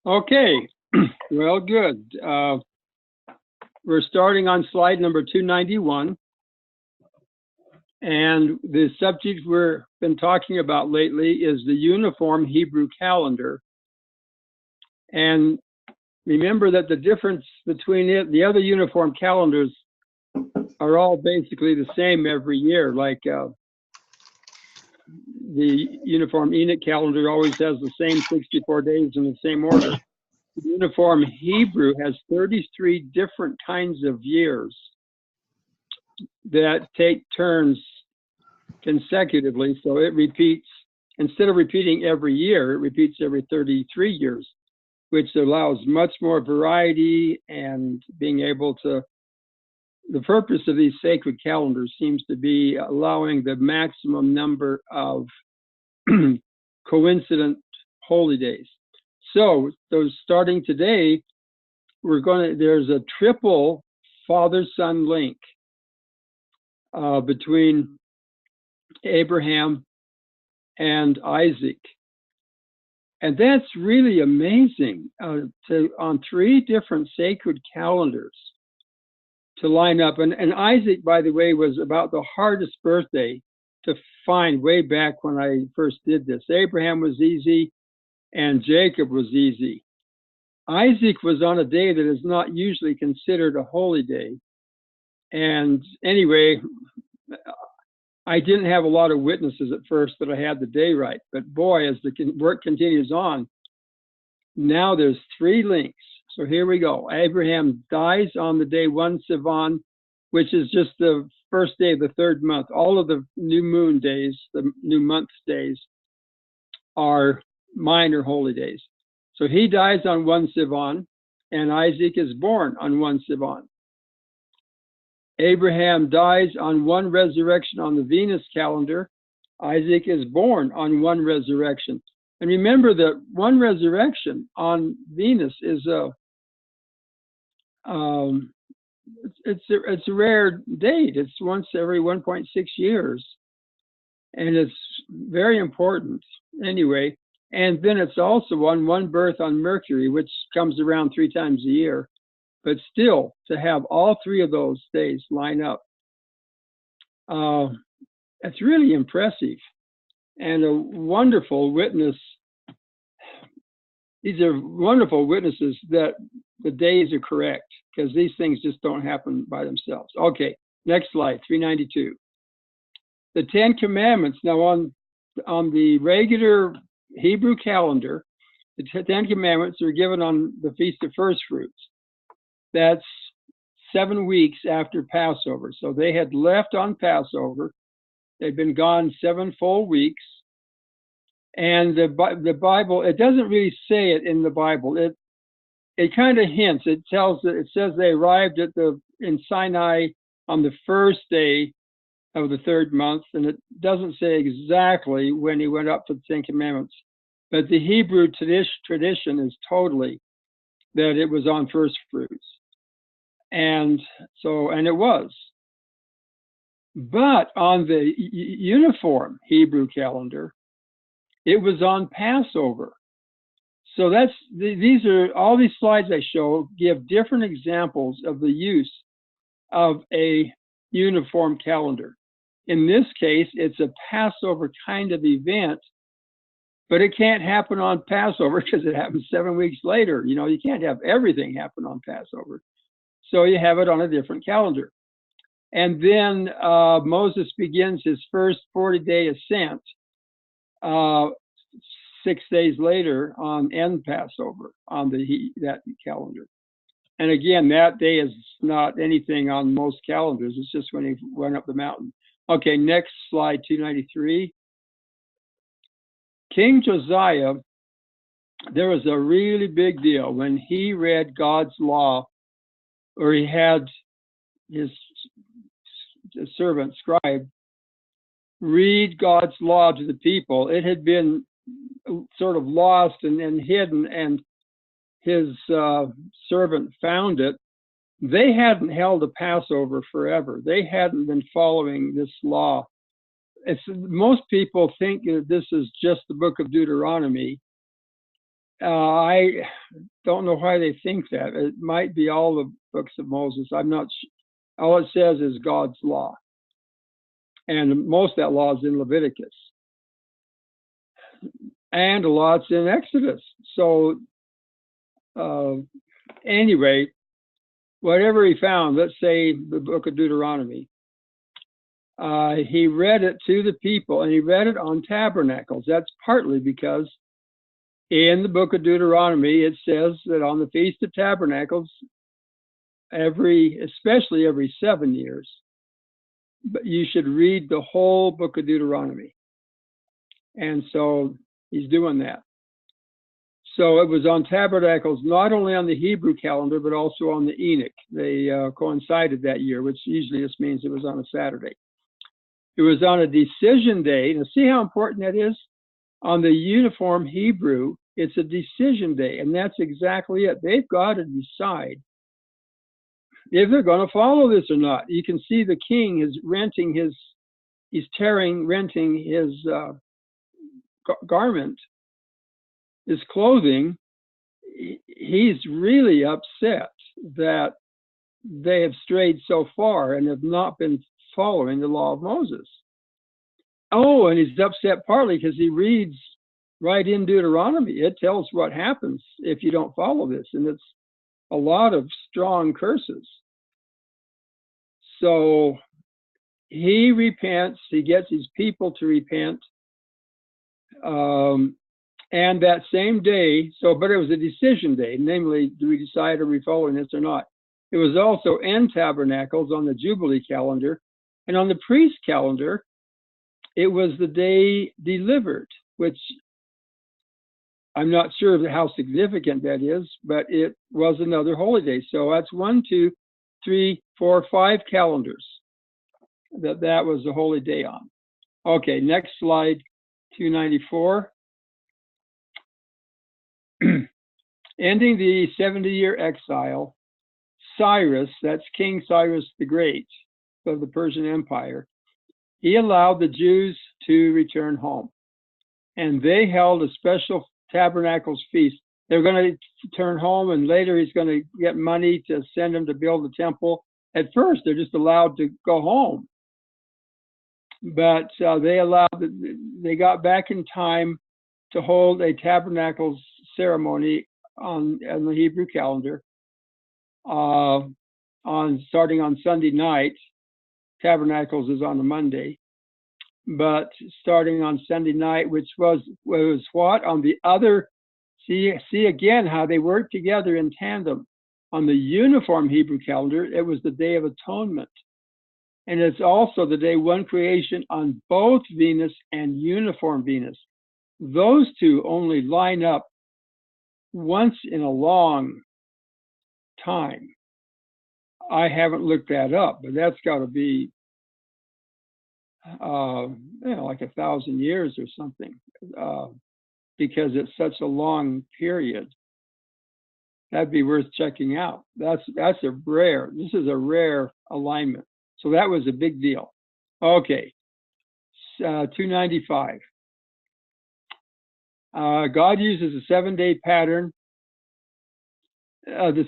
Okay, well, good. We're starting on slide number 291. And the subject we've been talking about lately is the Uniform Hebrew Calendar. And remember that the difference between it, the other uniform calendars are all basically the same every year. Like the Uniform Enoch calendar always has the same 64 days in the same order. The Uniform Hebrew has 33 different kinds of years that take turns consecutively. So it repeats, instead of repeating every year, it repeats every 33 years, which allows much more variety and being able to, the purpose of these sacred calendars seems to be allowing the maximum number of coincident holy days. So starting today, there's a triple father-son link between Abraham and Isaac. And that's really amazing on three different sacred calendars to line up. And Isaac, by the way, was about the hardest birthday to find way back when I first did this. Abraham was easy and Jacob was easy. Isaac was on a day that is not usually considered a holy day. And anyway, I didn't have a lot of witnesses at first that I had the day right, but boy, as the work continues on, now there's three links. So here we go. Abraham dies on the day 1 Sivan, which is just the first day of the third month. All of the new moon days, the new month's days, are minor holy days. So he dies on 1 Sivan, and Isaac is born on 1 Sivan. Abraham dies on 1 Resurrection on the Venus calendar. Isaac is born on 1 Resurrection. And remember that 1 Resurrection on Venus is it's a rare date. It's once every 1.6 years. And it's very important anyway. And then it's also one birth on Mercury, which comes around 3 times a year. But still, to have all three of those days line up, it's really impressive and a wonderful witness. These are wonderful witnesses that the days are correct, because these things just don't happen by themselves. Okay, next slide, 392. The 10 Commandments. Now on the regular Hebrew calendar, the 10 Commandments are given on the Feast of First Fruits. That's 7 weeks after Passover. So they had left on Passover. They'd been gone 7 full weeks. And the Bible, it doesn't really say it in the Bible. It kind of hints. It says they arrived in Sinai on the first day of the third month, and it doesn't say exactly when he went up for the 10 Commandments. But the Hebrew tradition is totally that it was on first fruits. And it was. But on the uniform Hebrew calendar, it was on Passover. So these are all these slides I show give different examples of the use of a uniform calendar. In this case, it's a Passover kind of event, but it can't happen on Passover because it happens 7 weeks later. You know, you can't have everything happen on Passover. So you have it on a different calendar. And then Moses begins his first 40-day ascent 6 days later on end Passover on that calendar. And again, that day is not anything on most calendars. It's just when he went up the mountain. Okay, next slide, 293. King Josiah, there was a really big deal when he read God's law, or he had his servant scribe read God's law to the people. It had been sort of lost and hidden, and his servant found it. They hadn't held a Passover forever. They hadn't been following this law most people think that this is just the book of Deuteronomy. I don't know why they think that. It might be all the books of Moses. I'm not sure. All it says is God's law. And most of that law is in Leviticus. And a lot's in Exodus. So anyway, whatever he found, let's say the book of Deuteronomy, he read it to the people, and he read it on tabernacles. That's partly because in the book of Deuteronomy, it says that on the Feast of Tabernacles, especially every 7 years, but you should read the whole book of Deuteronomy. And so he's doing that. So it was on tabernacles, not only on the Hebrew calendar, but also on the Enoch. They coincided that year, which usually just means it was on a Saturday. It was on a decision day. Now, see how important that is? On the uniform Hebrew, it's a decision day, and that's exactly it. They've got to decide if they're going to follow this or not. You can see the king is renting his garment, his clothing. He's really upset that they have strayed so far and have not been following the law of Moses. Oh, and he's upset partly because he reads right in Deuteronomy. It tells what happens if you don't follow this, and it's a lot of strong curses. So he repents, he gets his people to repent, and that same day, but it was a decision day, namely, do we decide are we following this or not? It was also in tabernacles on the Jubilee calendar, and on the priest calendar, it was the day delivered, which I'm not sure how significant that is, but it was another holy day. So that's 1, 2, 3, 4, 5 calendars that was a holy day on. Okay, next slide, 294. Ending the 70-year exile, Cyrus, that's King Cyrus the Great of the Persian Empire, he allowed the Jews to return home. And they held a special tabernacles feast. They're going to turn home, and later he's going to get money to send them to build the temple. At first, they're just allowed to go home. But they got back in time to hold a tabernacles ceremony on the Hebrew calendar starting on Sunday night. Tabernacles is on a Monday, but starting on Sunday night, which was what on the other. See again how they work together in tandem. On the uniform Hebrew calendar, it was the Day of Atonement, and it's also the day one creation on both Venus and uniform Venus. Those two only line up once in a long time. I haven't looked that up, but that's got to be like 1,000 years or something, because it's such a long period. That'd be worth checking out. This is a rare alignment. So that was a big deal. Okay, 295. God uses a 7-day pattern. Not the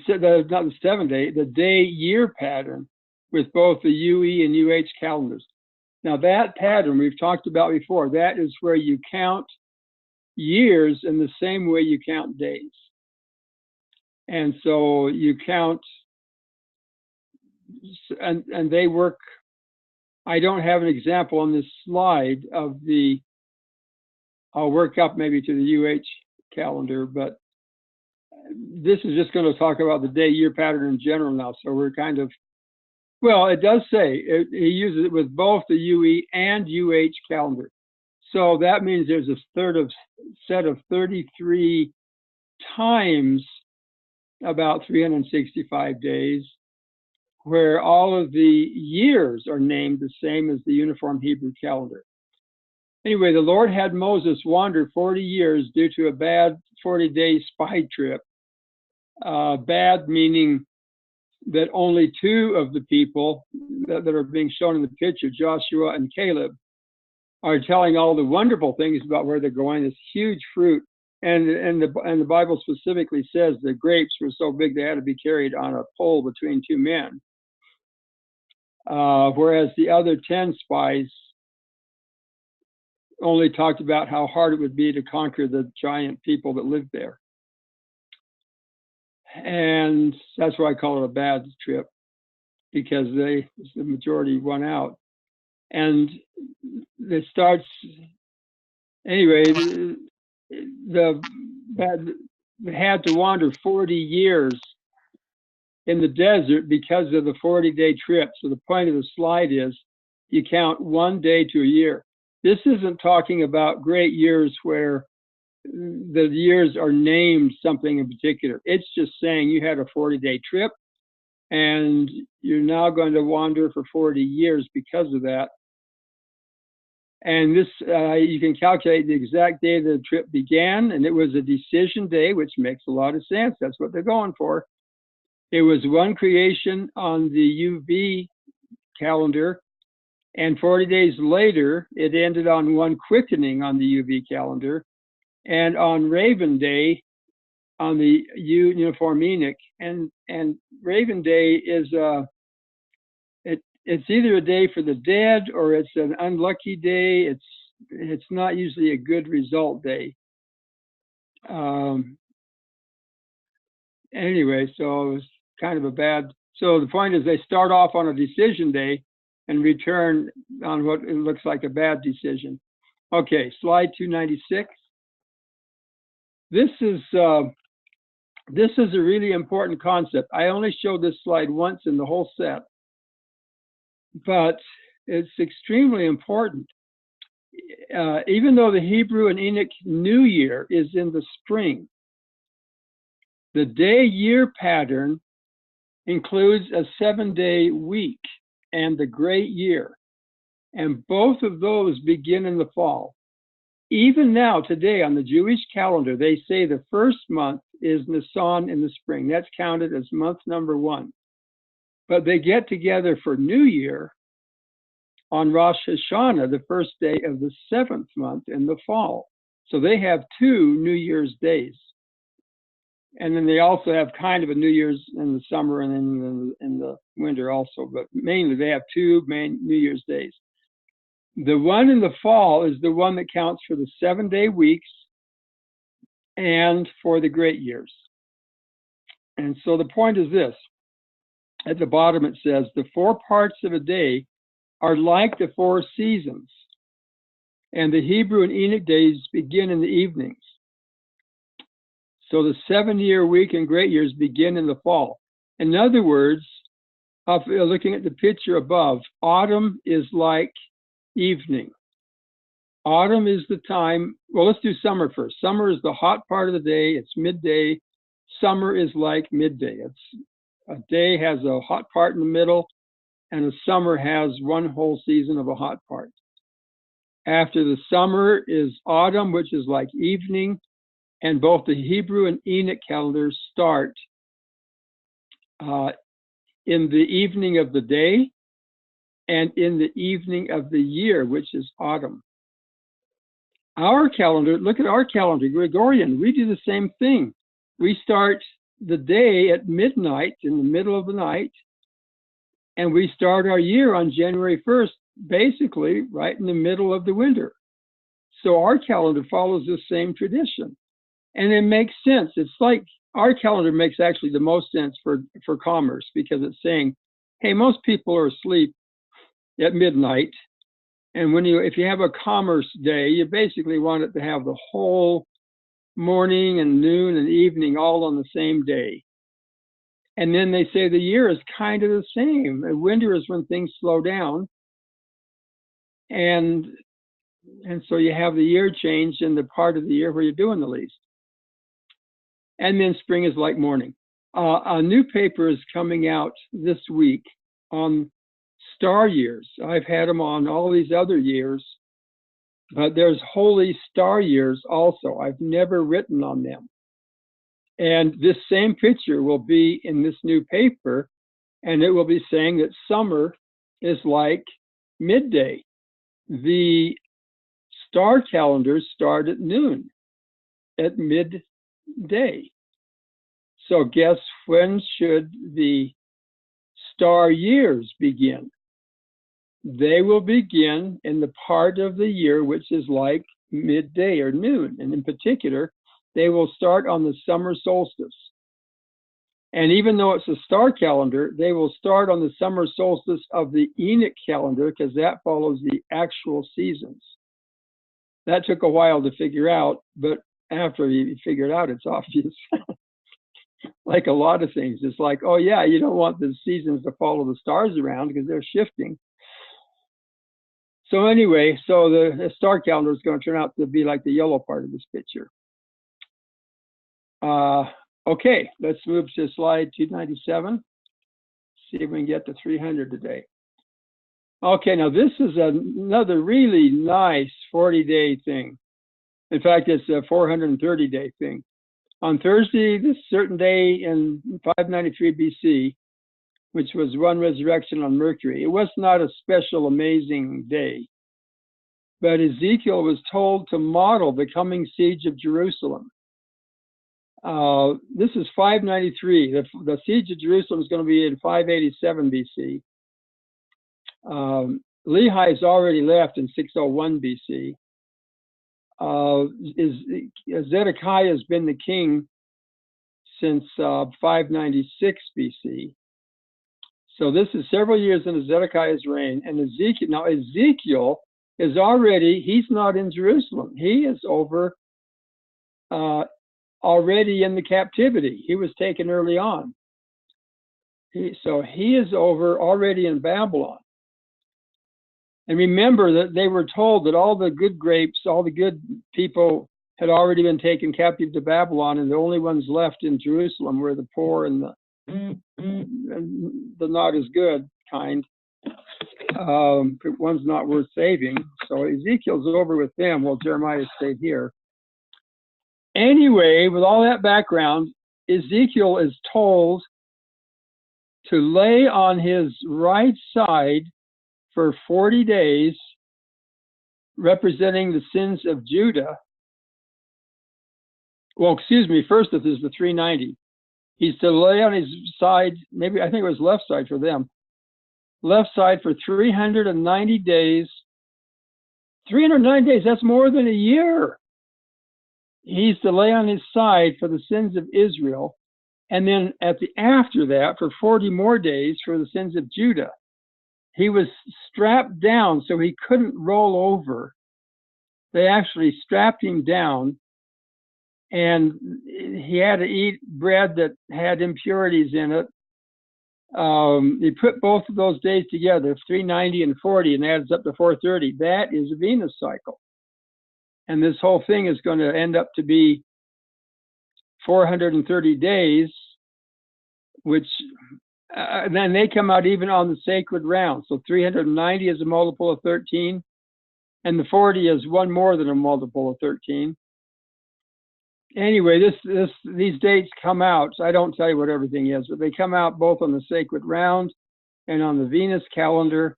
7-day, the day-year pattern with both the UE and UH calendars. Now that pattern we've talked about before, that is where you count years in the same way you count days. And so you count, and they work. I don't have an example on this slide of I'll work up maybe to the UH calendar, but this is just going to talk about the day-year pattern in general now. So we're kind of, it does say he uses it with both the UE and UH calendar. So that means there's a set of 33 times about 365 days, where all of the years are named the same as the uniform Hebrew calendar. Anyway, the Lord had Moses wander 40 years due to a bad 40-day spy trip. Bad meaning that only 2 of the people that are being shown in the picture, Joshua and Caleb, are telling all the wonderful things about where they're going. This huge fruit, and the Bible specifically says the grapes were so big they had to be carried on a pole between two men. Whereas the other 10 spies only talked about how hard it would be to conquer the giant people that lived there. And that's why I call it a bad trip, because the majority won out. And it starts, anyway, they had to wander 40 years in the desert because of the 40-day trip. So the point of the slide is you count one day to a year. This isn't talking about great years where the years are named something in particular. It's just saying you had a 40-day trip and you're now going to wander for 40 years because of that. And this, you can calculate the exact day the trip began, and it was a decision day, which makes a lot of sense. That's what they're going for. It was one creation on the UV calendar, and 40 days later, it ended on one quickening on the UV calendar, and on Raven Day, on the Uniform Enoch. And Raven Day is it's either a day for the dead or it's an unlucky day. It's not usually a good result day. Anyway, so it was kind of a bad. So the point is they start off on a decision day and return on what it looks like a bad decision. Okay, slide 296. This is a really important concept. I only showed this slide once in the whole set, but it's extremely important. Even though the Hebrew and Enoch New Year is in the spring, the day-year pattern includes a 7-day week and the great year, and both of those begin in the fall. Even now, today, on the Jewish calendar, they say the first month is Nisan in the spring. That's counted as month number 1. But they get together for New Year on Rosh Hashanah, the first day of the 7th month in the fall. So they have 2 New Year's days. And then they also have kind of a New Year's in the summer and in the winter also. But mainly they have 2 main New Year's days. The one in the fall is the one that counts for the 7-day weeks and for the great years. And so the point is this. At the bottom it says, the 4 parts of a day are like the 4 seasons, and the Hebrew and Enoch days begin in the evenings. So the 7-year week and great years begin in the fall. In other words, looking at the picture above, autumn is like evening. Autumn is the time, well, let's do summer first. Summer is the hot part of the day. It's midday. Summer is like midday. A day has a hot part in the middle, and a summer has one whole season of a hot part. After the summer is autumn, which is like evening, and both the Hebrew and Enoch calendars start in the evening of the day and in the evening of the year, which is autumn. Our calendar, look at our calendar, Gregorian, we do the same thing. We start the day at midnight, in the middle of the night, and we start our year on January 1st, basically right in the middle of the winter. So our calendar follows the same tradition. And it makes sense. It's like our calendar makes actually the most sense for commerce, because it's saying, hey, most people are asleep at midnight. And if you have a commerce day, you basically want it to have the whole morning and noon and evening all on the same day. And then they say the year is kind of the same. And winter is when things slow down. And so you have the year change in the part of the year where you're doing the least. And then spring is like morning. A new paper is coming out this week on star years. I've had them on all these other years, but there's holy star years also. I've never written on them. And this same picture will be in this new paper, and it will be saying that summer is like midday. The star calendars start at noon, at midday. So guess when should the star years begin? They will begin in the part of the year which is like midday or noon. And in particular, they will start on the summer solstice. And even though it's a star calendar, they will start on the summer solstice of the Enoch calendar because that follows the actual seasons. That took a while to figure out, but after you figure it out, it's obvious. Like a lot of things, it's like, oh yeah, you don't want the seasons to follow the stars around because they're shifting. So anyway, so the star calendar is going to turn out to be like the yellow part of this picture. Okay, let's move to slide 297. See if we can get to 300 today. Okay, now this is another really nice 40-day thing. In fact, it's a 430-day thing. On Thursday, this certain day in 593 BC, which was one resurrection on Mercury, it was not a special, amazing day. But Ezekiel was told to model the coming siege of Jerusalem. This is 593. The siege of Jerusalem is going to be in 587 BC. Lehi's already left in 601 BC. Zedekiah has been the king since 596 BC. So this is several years into Zedekiah's reign. And Ezekiel is already, he's not in Jerusalem. He is over already in the captivity. He was taken early on. So he is over already in Babylon. And remember that they were told that all the good grapes, all the good people had already been taken captive to Babylon, and the only ones left in Jerusalem were the poor and the not as good kind. One's not worth saving. So Ezekiel's over with them while Jeremiah stayed here. Anyway, with all that background, Ezekiel is told to lay on his right side for 40 days, representing the sins of Judah. Well, excuse me, first this is the 390. He's to lay on his side, maybe I think it was left side for them, left side for 390 days. 390 days, that's more than a year. He's to lay on his side for the sins of Israel. And then after that, for 40 more days for the sins of Judah. He was strapped down so he couldn't roll over. They actually strapped him down, and he had to eat bread that had impurities in it. They put both of those days together, 390 and 40, and adds up to 430. That is a Venus cycle. And this whole thing is going to end up to be 430 days, which then they come out even on the sacred round. So 390 is a multiple of 13, and the 40 is one more than a multiple of 13. Anyway, these dates come out. So I don't tell you what everything is, but they come out both on the sacred round and on the Venus calendar.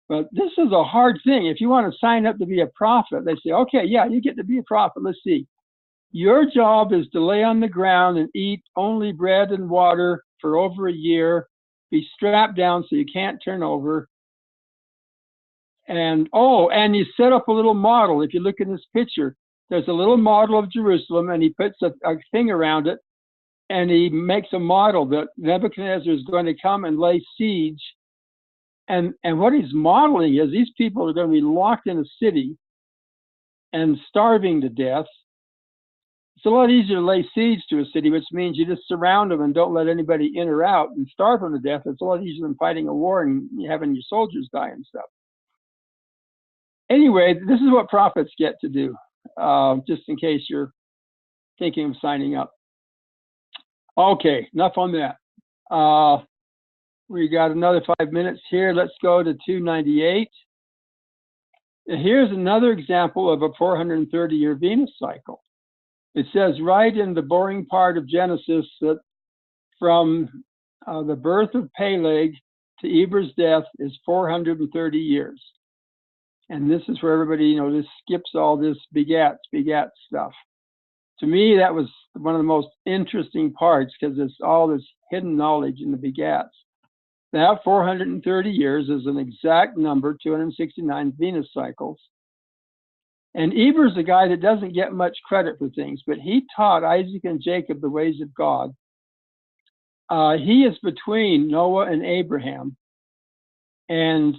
But this is a hard thing. If you want to sign up to be a prophet, they say, okay, yeah, you get to be a prophet. Let's see. Your job is to lay on the ground and eat only bread and water for over a year, be strapped down so you can't turn over. And you set up a little model. If you look in this picture, there's a little model of Jerusalem, and he puts a thing around it, and he makes a model that Nebuchadnezzar is going to come and lay siege. And what he's modeling is these people are going to be locked in a city and starving to death. It's a lot easier to lay siege to a city, which means you just surround them and don't let anybody in or out and starve them to death. It's a lot easier than fighting a war and having your soldiers die and stuff. Anyway, this is what prophets get to do, just in case you're thinking of signing up. Okay, enough on that. We got another 5 minutes here. Let's go to 298. Here's another example of a 430-year Venus cycle. It says right in the boring part of Genesis that from the birth of Peleg to Eber's death is 430 years. And this is where everybody, just skips all this begat stuff. To me, that was one of the most interesting parts because it's all this hidden knowledge in the begats. That 430 years is an exact number, 269 Venus cycles. And Eber's a guy that doesn't get much credit for things, but he taught Isaac and Jacob the ways of God. He is between Noah and Abraham. And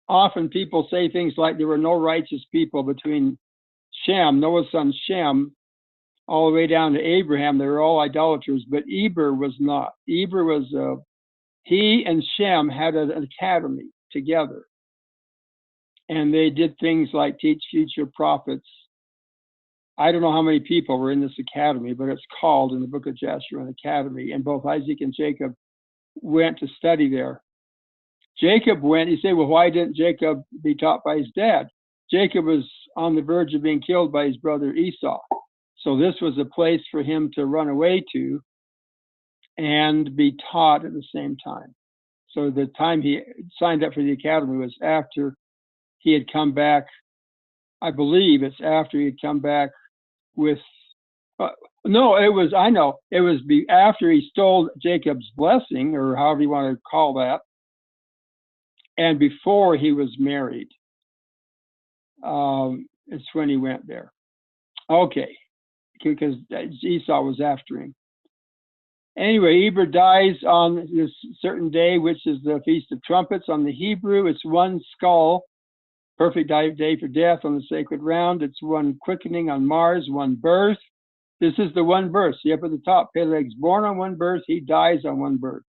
often people say things like there were no righteous people between Shem, Noah's son Shem, all the way down to Abraham. They were all idolaters, but Eber was not. Eber was, he and Shem had an academy together. And they did things like teach future prophets. I don't know how many people were in this academy, but it's called in the book of Jasher an academy. And both Isaac and Jacob went to study there. Jacob went, you say, well, why didn't Jacob be taught by his dad? Jacob was on the verge of being killed by his brother Esau. So this was a place for him to run away to and be taught at the same time. So the time he signed up for the academy was after he had come back. I believe it's after he had come back with, no, it was after he stole Jacob's blessing, or however you want to call that, and before he was married. It's when he went there. Okay, because Esau was after him. Anyway, Eber dies on this certain day, which is the Feast of Trumpets. On the Hebrew, it's one skull, perfect day for death on the sacred round. It's one quickening on Mars, one birth. This is the one birth. See up at the top, Peleg's born on one birth, he dies on one birth.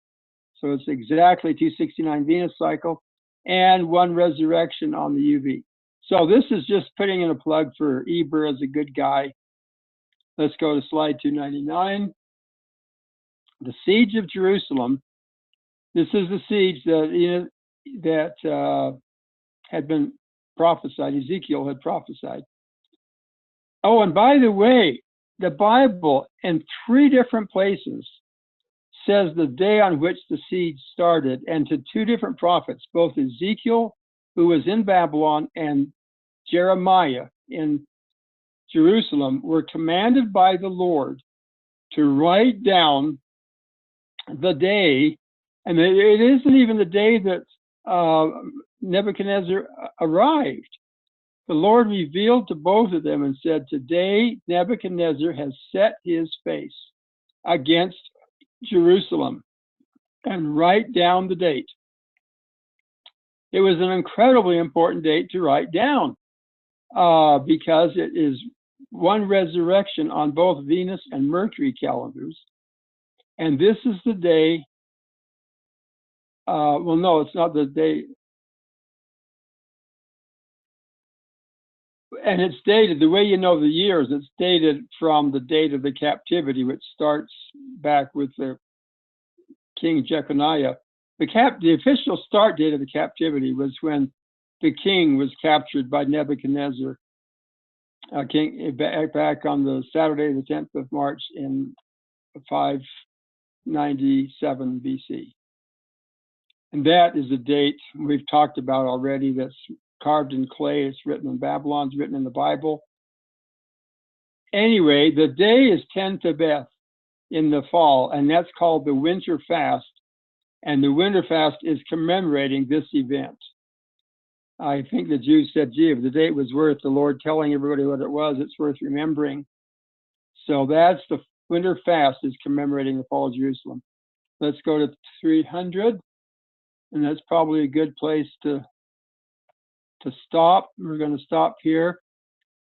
So it's exactly 269 Venus cycle and one resurrection on the UV. So this is just putting in a plug for Eber as a good guy. Let's go to slide 299. The siege of Jerusalem. This is the siege that had been prophesied. Ezekiel had prophesied. Oh, and by the way, the Bible in 3 different places says the day on which the siege started, and to 2 different prophets, both Ezekiel, who was in Babylon, and Jeremiah in Jerusalem, were commanded by the Lord to write down the day, and it isn't even the day that Nebuchadnezzar arrived. The Lord revealed to both of them and said, today Nebuchadnezzar has set his face against Jerusalem, and write down the date. It was an incredibly important date to write down because it is one resurrection on both Venus and Mercury calendars. And this is the day, well, no, it's not the day. And it's dated, the way you know the years, it's dated from the date of the captivity, which starts back with the King Jeconiah. The official start date of the captivity was when the king was captured by Nebuchadnezzar, back on the Saturday, the 10th of March in 597 BC. And that is a date we've talked about already that's carved in clay. It's written in Babylon, it's written in the Bible. Anyway, the day is 10 Tebeth in the fall, and that's called the winter fast. And the winter fast is commemorating this event. I think the Jews said, gee, if the date was worth the Lord telling everybody what it was, it's worth remembering. So that's the winter fast is commemorating the fall of Jerusalem. Let's go to 300. And that's probably a good place to stop. We're going to stop here.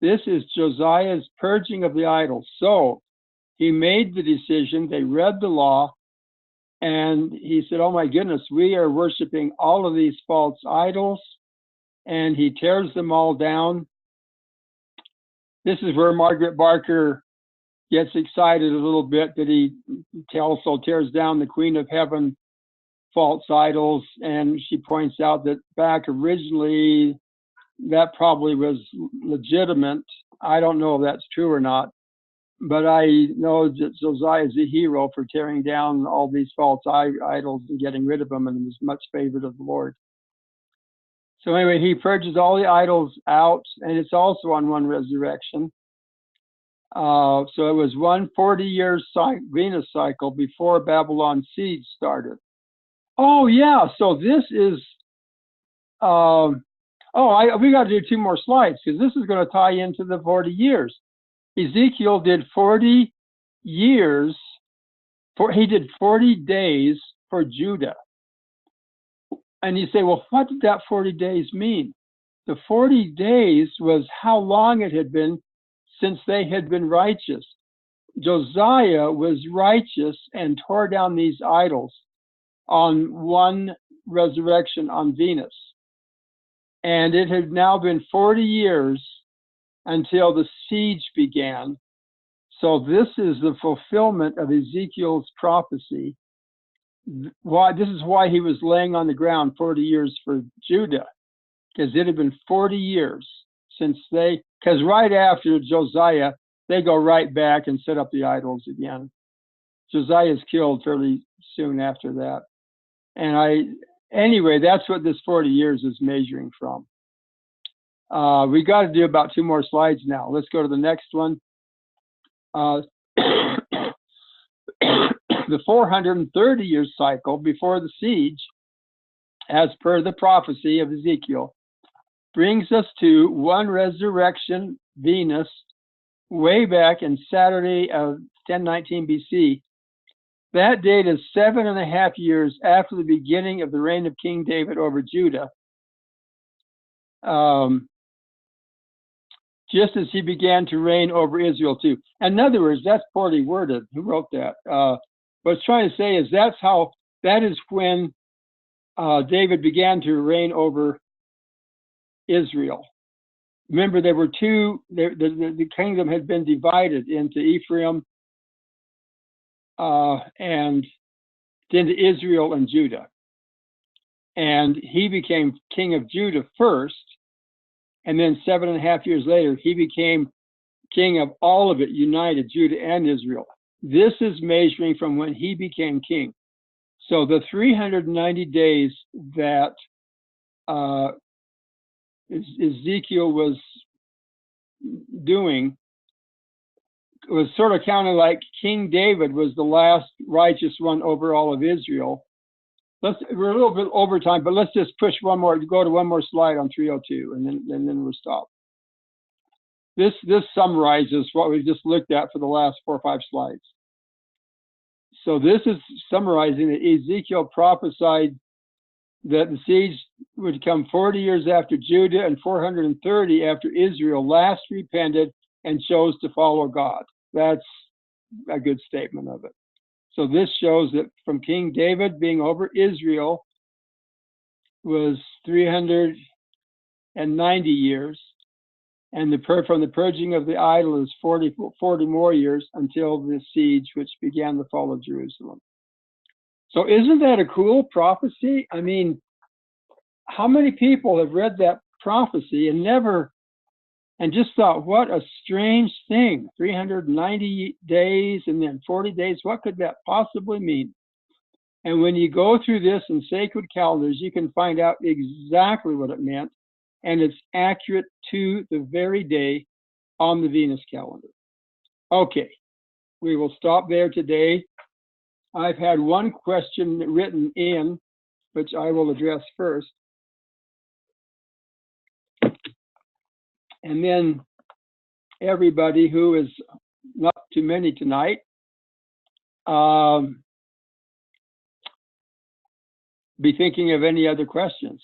This is Josiah's purging of the idols. So he made the decision, they read the law, and he said, oh my goodness, we are worshiping all of these false idols, and he tears them all down. This is where Margaret Barker gets excited a little bit, that he also tears down the Queen of Heaven false idols, and she points out that back originally that probably was legitimate. I don't know if that's true or not, but I know that Josiah is a hero for tearing down all these false idols and getting rid of them, and was much favored of the Lord. So anyway, he purges all the idols out, and it's also on one resurrection. So it was 140-year Venus cycle before Babylon siege started. Oh yeah, so this is. We got to do 2 more slides because this is going to tie into the 40 years. Ezekiel did 40 years. He did 40 days for Judah. And you say, well, what did that 40 days mean? The 40 days was how long it had been since they had been righteous. Josiah was righteous and tore down these idols on one resurrection on Venus. And it had now been 40 years until the siege began. So this is the fulfillment of Ezekiel's prophecy. This is why he was laying on the ground 40 years for Judah, because it had been 40 years since because right after Josiah, they go right back and set up the idols again. Josiah is killed fairly soon after that. Anyway, that's what this 40 years is measuring from. We got to do about 2 more slides now. Let's go to the next one. The 430-year cycle before the siege, as per the prophecy of Ezekiel, brings us to one resurrection Venus way back in Saturday of 1019 BC. That date is 7.5 years after the beginning of the reign of King David over Judah. Just as he began to reign over Israel too. In other words, that's poorly worded. Who wrote that? What it's trying to say is that is when David began to reign over Israel. Remember, there were the kingdom had been divided into Ephraim and into Israel and Judah. And he became king of Judah first, and then 7.5 years later, he became king of all of it, united, Judah and Israel. This is measuring from when he became king. So the 390 days that Ezekiel was doing was sort of kind of like King David was the last righteous one over all of Israel. We're a little bit over time, but let's just push one more, go to one more slide on 302, and then we'll stop. This summarizes what we just looked at for the last 4 or 5 slides. So this is summarizing that Ezekiel prophesied that the siege would come 40 years after Judah and 430 after Israel last repented and chose to follow God. That's a good statement of it. So this shows that from King David being over Israel was 390 years, and from the purging of the idol is 40 more years until the siege, which began the fall of Jerusalem. So isn't that a cool prophecy? I mean, how many people have read that prophecy and just thought, what a strange thing, 390 days and then 40 days, what could that possibly mean? And when you go through this in sacred calendars, you can find out exactly what it meant, and it's accurate to the very day on the Venus calendar. Okay, we will stop there today. I've had one question written in, which I will address first. And then everybody who is not too many tonight, be thinking of any other questions.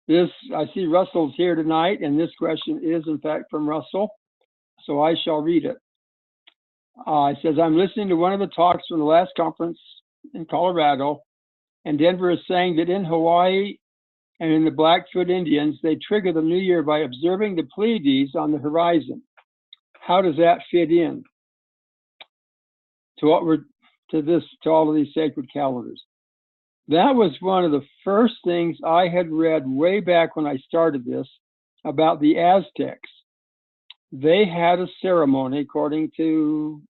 I see Russell's here tonight, and this question is in fact from Russell, so I shall read it. It says, I'm listening to one of the talks from the last conference in Colorado, and Denver is saying that in Hawaii and in the Blackfoot Indians, they trigger the new year by observing the Pleiades on the horizon. How does that fit in to all of these sacred calendars? That was one of the first things I had read way back when I started this about the Aztecs. They had a ceremony according to,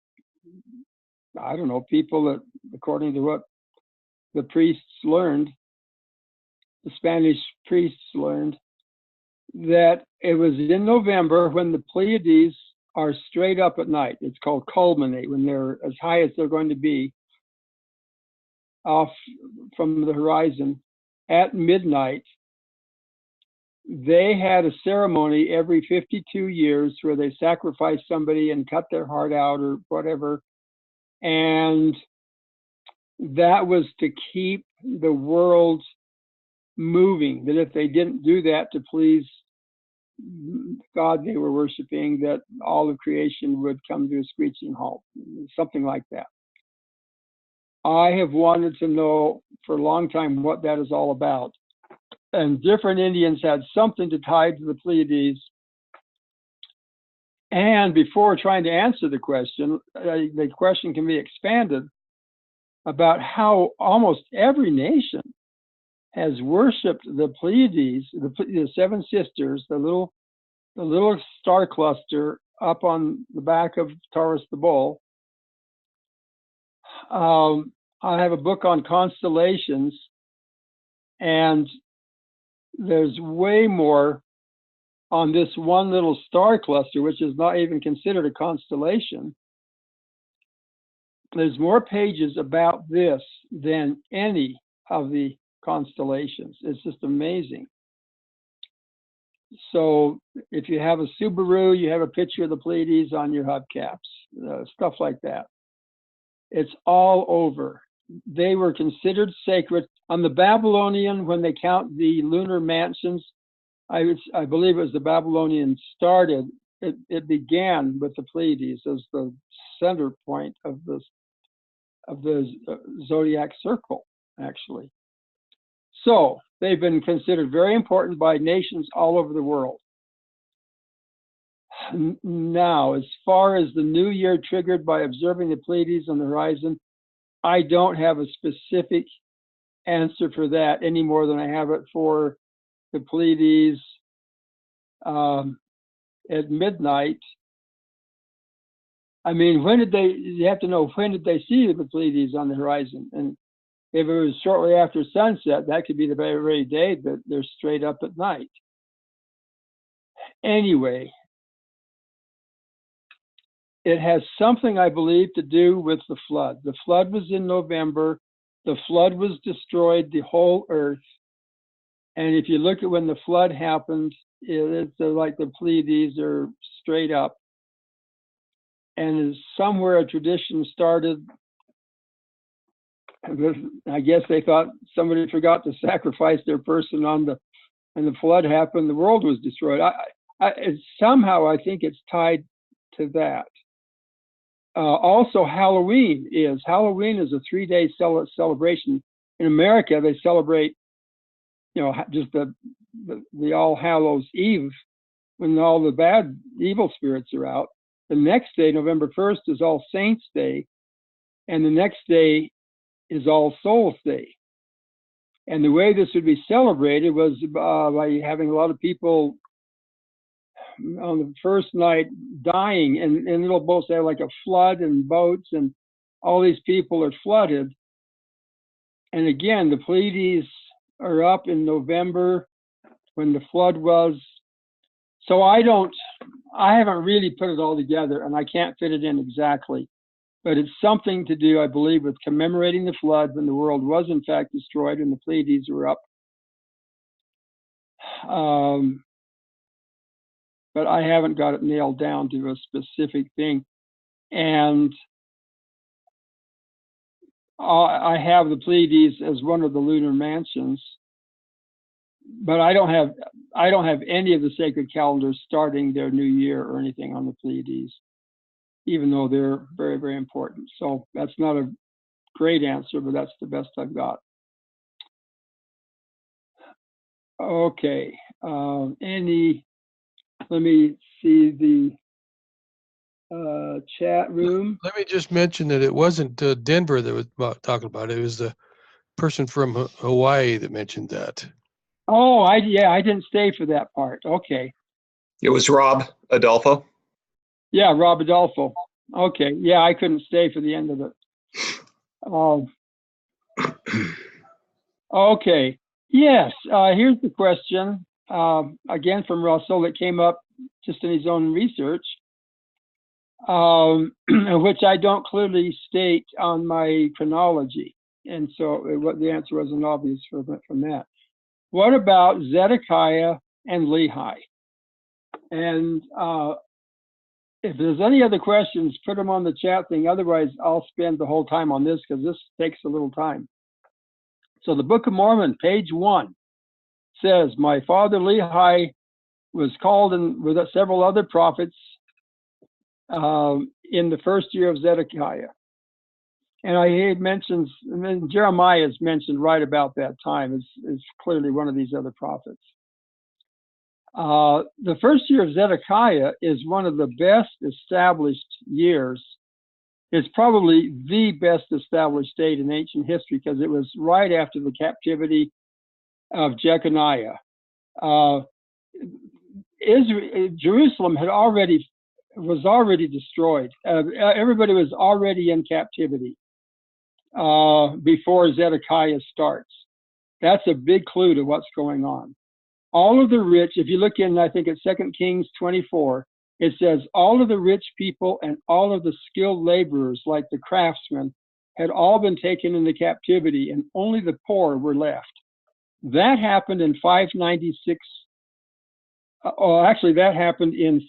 I don't know, according to what the priests learned, the Spanish priests learned, that it was in November when the Pleiades are straight up at night. It's called culminate, when they're as high as they're going to be off from the horizon at midnight. They had a ceremony every 52 years where they sacrificed somebody and cut their heart out or whatever. And that was to keep the world moving, that if they didn't do that to please God they were worshiping, that all of creation would come to a screeching halt, something like that. I have wanted to know for a long time what that is all about. And different Indians had something to tie to the Pleiades. And before trying to answer the question can be expanded about how almost every nation has worshipped the Pleiades, the seven sisters, the little star cluster up on the back of Taurus the Bull. I have a book on constellations, and there's way more on this one little star cluster, which is not even considered a constellation. There's more pages about this than any of the constellations. It's just amazing. So if you have a Subaru, you have a picture of the Pleiades on your hubcaps, stuff like that. It's all over. They were considered sacred. On the Babylonian, when they count the lunar mansions, I believe it was the Babylonians started, it began with the Pleiades as the center point of the zodiac circle, actually. So they've been considered very important by nations all over the world. Now, as far as the new year triggered by observing the Pleiades on the horizon, I don't have a specific answer for that any more than I have it for the Pleiades at midnight. I mean, you have to know, when did they see the Pleiades on the horizon? And if it was shortly after sunset, that could be the very day that they're straight up at night. Anyway, it has something, I believe, to do with the flood. The flood was in November. The flood destroyed the whole earth. And if you look at when the flood happened, it's like the Pleiades are straight up. And somewhere a tradition started. I guess they thought somebody forgot to sacrifice their person and the flood happened, the world was destroyed. Somehow I think it's tied to that. Also, Halloween is a 3-day celebration. In America, they celebrate, just the All Hallows Eve, when all the bad, evil spirits are out. The next day, November 1st, is All Saints Day, and the next day is All Souls Day. And the way this would be celebrated was by having a lot of people on the first night dying, and little boats have like a flood and boats, and all these people are flooded. And again, the Pleiades are up in November when the flood was. So I haven't really put it all together, and I can't fit it in exactly, but it's something to do, I believe, with commemorating the flood when the world was in fact destroyed and the Pleiades were up. But I haven't got it nailed down to a specific thing. And I have the Pleiades as one of the lunar mansions, but I don't have any of the sacred calendars starting their new year or anything on the Pleiades, even though they're very, very important. So that's not a great answer, but that's the best I've got. Okay. Let me see the chat room. Let me just mention that it wasn't Denver that was talking about it. It was the person from Hawaii that mentioned that. Oh, I didn't stay for that part. Okay. It was Rob Adolfo. Yeah, Rob Adolfo. Okay. Yeah, I couldn't stay for the end of it. Okay. Yes. Here's the question. again from Russell, that came up just in his own research, which I don't clearly state on my chronology. And so the answer wasn't obvious from that. What about Zedekiah and Lehi? And if there's any other questions, put them on the chat thing. Otherwise, I'll spend the whole time on this because this takes a little time. So the Book of Mormon, page 1, says, my father Lehi was called in with several other prophets in the first year of Zedekiah. And he mentions, and then Jeremiah is mentioned right about that time is clearly one of these other prophets. The first year of Zedekiah is one of the best established years. It's probably the best established date in ancient history because it was right after the captivity of Jeconiah. Jerusalem was already destroyed. Everybody was already in captivity before Zedekiah starts. That's a big clue to what's going on. All of the rich, if you look in, I think it's 2 Kings 24, it says all of the rich people and all of the skilled laborers, like the craftsmen, had all been taken into captivity, and only the poor were left. That happened in 596. Actually, that happened in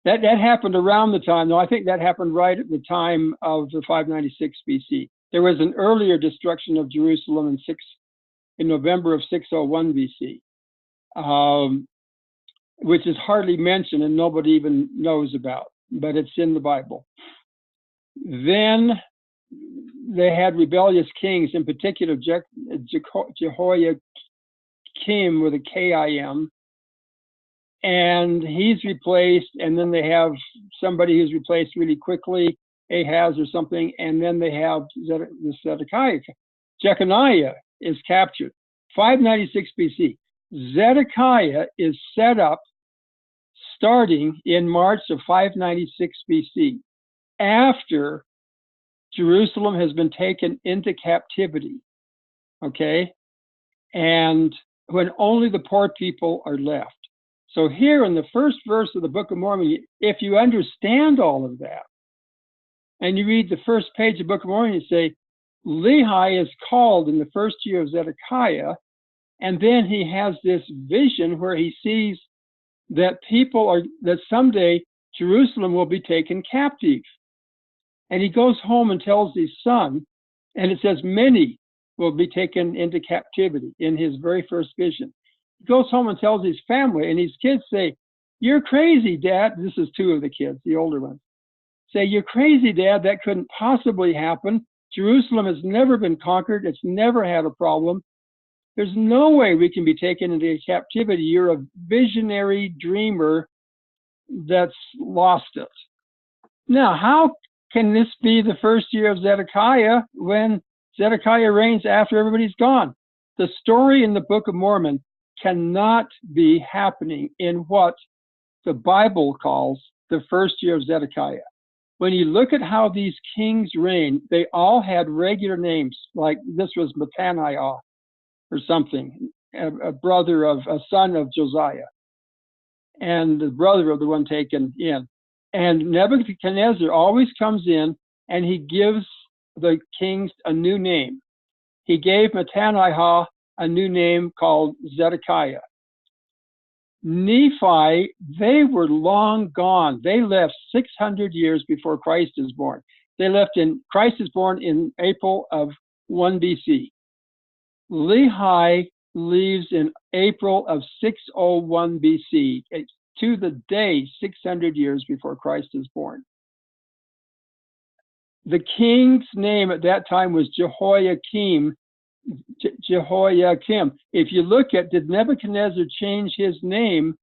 that happened around the time. No, I think that happened right at the time of the 596 BC. There was an earlier destruction of Jerusalem in November of 601 BC, which is hardly mentioned and nobody even knows about, but it's in the Bible. Then they had rebellious kings, in particular Jehoiakim with a K-I-M, and he's replaced, and then they have somebody who's replaced really quickly, Ahaz or something, and then they have Zedekiah. Jeconiah is captured. 596 BC. Zedekiah is set up starting in March of 596 BC, after Jerusalem has been taken into captivity, okay? And when only the poor people are left. So here in the first verse of the Book of Mormon, if you understand all of that, and you read the first page of the Book of Mormon, you say, Lehi is called in the first year of Zedekiah, and then he has this vision where he sees that that someday Jerusalem will be taken captive. And he goes home and tells his son, and it says many will be taken into captivity in his very first vision. He goes home and tells his family, and his kids say, "You're crazy, Dad." This is two of the kids, the older ones. Say, "You're crazy, Dad. That couldn't possibly happen. Jerusalem has never been conquered. It's never had a problem. There's no way we can be taken into captivity. You're a visionary dreamer that's lost it." Now, how can this be the first year of Zedekiah when Zedekiah reigns after everybody's gone? The story in the Book of Mormon cannot be happening in what the Bible calls the first year of Zedekiah. When you look at how these kings reigned, they all had regular names, like this was Mattaniah or something, a son of Josiah, and the brother of the one taken in. And Nebuchadnezzar always comes in and he gives the kings a new name. He gave Mattaniah a new name called Zedekiah. Nephi, they were long gone. They left 600 years before Christ is born. Christ is born in April of 1 BC. Lehi leaves in April of 601 BC, to the day 600 years before Christ is born. The king's name at that time was Jehoiakim. If you look at, did Nebuchadnezzar change his name?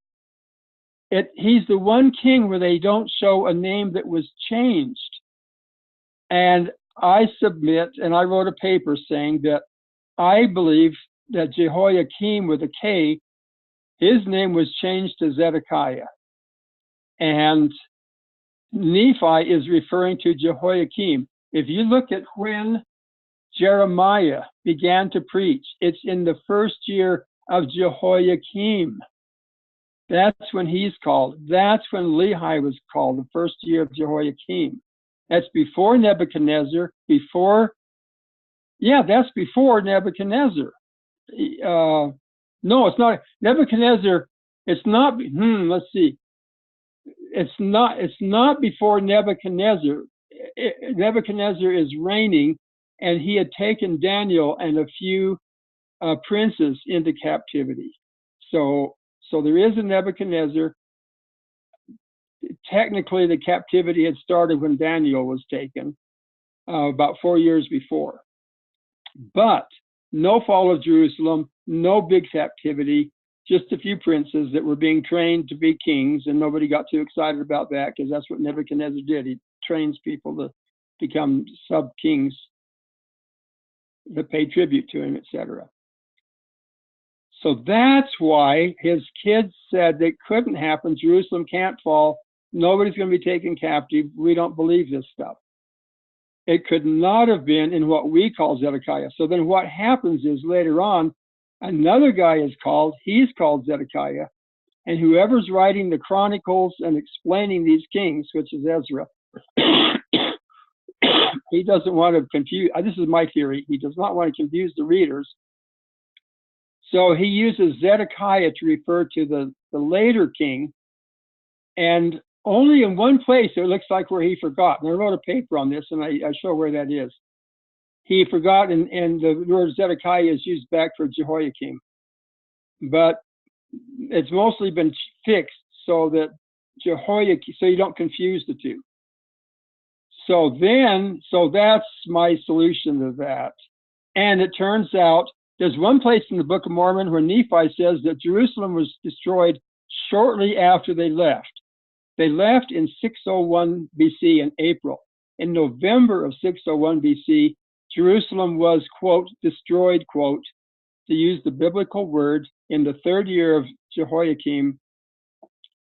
He's the one king where they don't show a name that was changed. And I submit, and I wrote a paper saying that I believe that Jehoiakim with a K, his name was changed to Zedekiah. And Nephi is referring to Jehoiakim. If you look at when Jeremiah began to preach. It's in the first year of Jehoiakim. That's when he's called. That's when Lehi was called, the first year of Jehoiakim. That's before Nebuchadnezzar, that's before Nebuchadnezzar. No, it's not. Nebuchadnezzar, it's not, let's see. It's not before Nebuchadnezzar. Nebuchadnezzar is reigning, and he had taken Daniel and a few princes into captivity. So there is a Nebuchadnezzar. Technically, the captivity had started when Daniel was taken, about 4 years before. But no fall of Jerusalem, no big captivity, just a few princes that were being trained to be kings, and nobody got too excited about that because that's what Nebuchadnezzar did. He trains people to become sub-kings that pay tribute to him, etc. So that's why his kids said it couldn't happen. Jerusalem can't fall. Nobody's going to be taken captive. We don't believe this stuff. It could not have been in what we call Zedekiah. So then what happens is later on, another guy is called. He's called Zedekiah. And whoever's writing the Chronicles and explaining these kings, which is Ezra, he doesn't want to confuse. This is my theory. He does not want to confuse the readers. So he uses Zedekiah to refer to the later king. And only in one place it looks like where he forgot. And I wrote a paper on this, and I show where that is. He forgot, and the word Zedekiah is used back for Jehoiakim. But it's mostly been fixed so that Jehoiakim, so you don't confuse the two. So that's my solution to that. And it turns out there's one place in the Book of Mormon where Nephi says that Jerusalem was destroyed shortly after they left. They left in 601 BC in April. In November of 601 BC, Jerusalem was, quote, destroyed, quote, to use the biblical word, in the third year of Jehoiakim,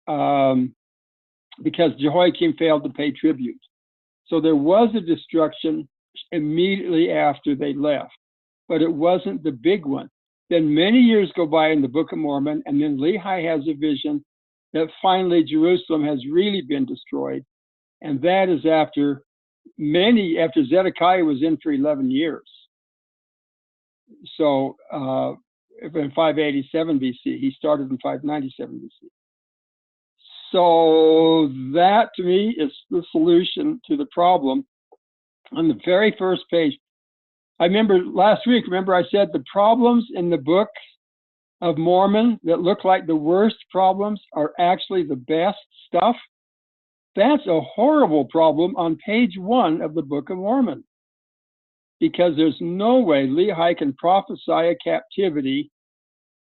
because Jehoiakim failed to pay tribute. So there was a destruction immediately after they left, but it wasn't the big one. Then many years go by in the Book of Mormon, and then Lehi has a vision that finally Jerusalem has really been destroyed. And that is after Zedekiah was in for 11 years. So in 587 BC, he started in 597 BC. So that to me is the solution to the problem. On the very first page, I remember last week, I said the problems in the Book of Mormon that look like the worst problems are actually the best stuff. That's a horrible problem on page 1 of the Book of Mormon, because there's no way Lehi can prophesy a captivity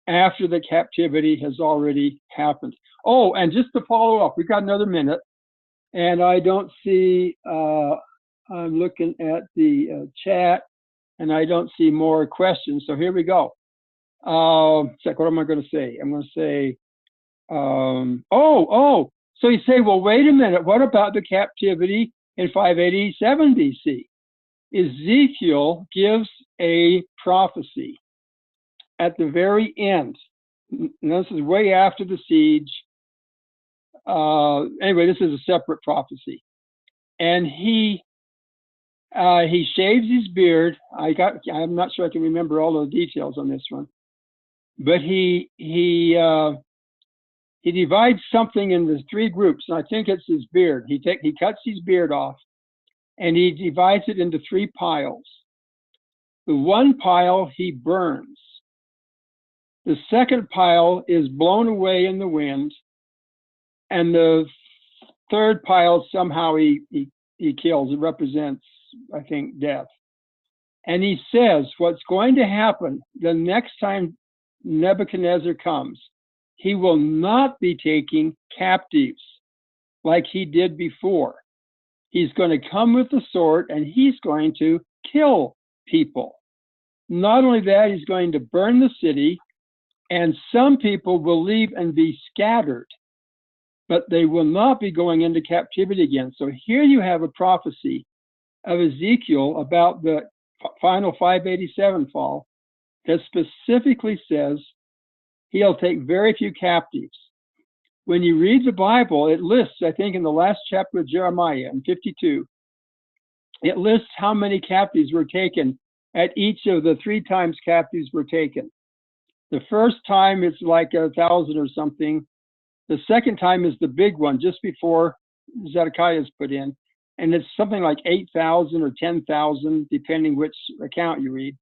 after the captivity has already happened. Oh, and just to follow up, we've got another minute, and I don't see, I'm looking at the chat, and I don't see more questions, so here we go. Check, what am I going to say? I'm going to say, so you say, well, wait a minute, what about the captivity in 587 BC? Ezekiel gives a prophecy at the very end. And this is way after the siege. Anyway, this is a separate prophecy. And he shaves his beard. I'm not sure I can remember all the details on this one. But he divides something into 3 groups, and I think it's his beard. He cuts his beard off, and he divides it into 3 piles. The one pile he burns. The second pile is blown away in the wind, and the third pile somehow he kills. It represents, I think, death. And he says what's going to happen the next time Nebuchadnezzar comes, he will not be taking captives like he did before. He's going to come with the sword, and he's going to kill people. Not only that, he's going to burn the city, and some people will leave and be scattered, but they will not be going into captivity again. So here you have a prophecy of Ezekiel about the final 587 fall, that specifically says he'll take very few captives. When you read the Bible, it lists, I think in the last chapter of Jeremiah in 52, it lists how many captives were taken at each of the 3 times captives were taken. The first time it's like 1,000 or something. The second time is the big one, just before Zedekiah is put in. And it's something like 8,000 or 10,000, depending which account you read.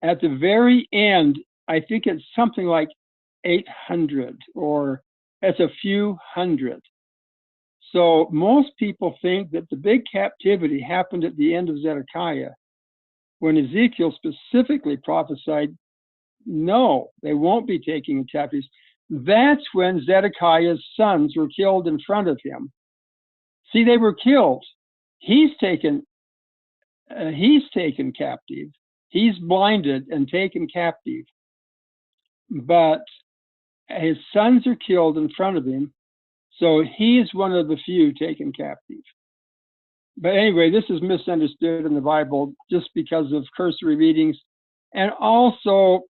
At the very end, I think it's something like 800, or it's a few hundred. So most people think that the big captivity happened at the end of Zedekiah, when Ezekiel specifically prophesied, no, they won't be taking captives. That's when Zedekiah's sons were killed in front of him. See, they were killed. He's taken captive. He's blinded and taken captive. But his sons are killed in front of him, so he is one of the few taken captive. But anyway, this is misunderstood in the Bible just because of cursory readings. And also,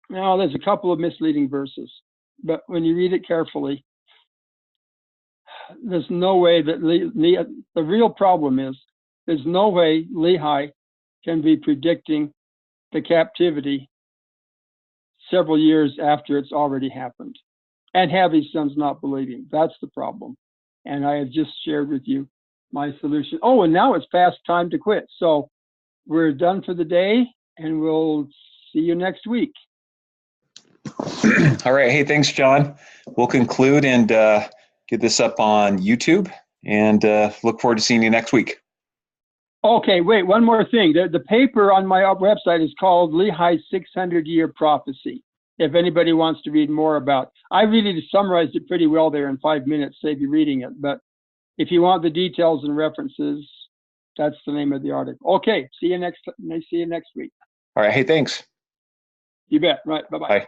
now there's a couple of misleading verses, but when you read it carefully, there's no way that the real problem is there's no way Lehi can be predicting the captivity several years after it's already happened and have his sons not believing. That's the problem. And I have just shared with you my solution. Oh, and now it's past time to quit. So we're done for the day, and we'll see you next week. All right. Hey, thanks, John. We'll conclude and get this up on YouTube, and look forward to seeing you next week. Okay, wait, one more thing. The paper on my website is called Lehi's 600-Year Prophecy, if anybody wants to read more about it. I really summarized it pretty well there in 5 minutes, save you reading it. But if you want the details and references, that's the name of the article. Okay, see you next week. All right. Hey, thanks. You bet. Right, bye-bye. Bye.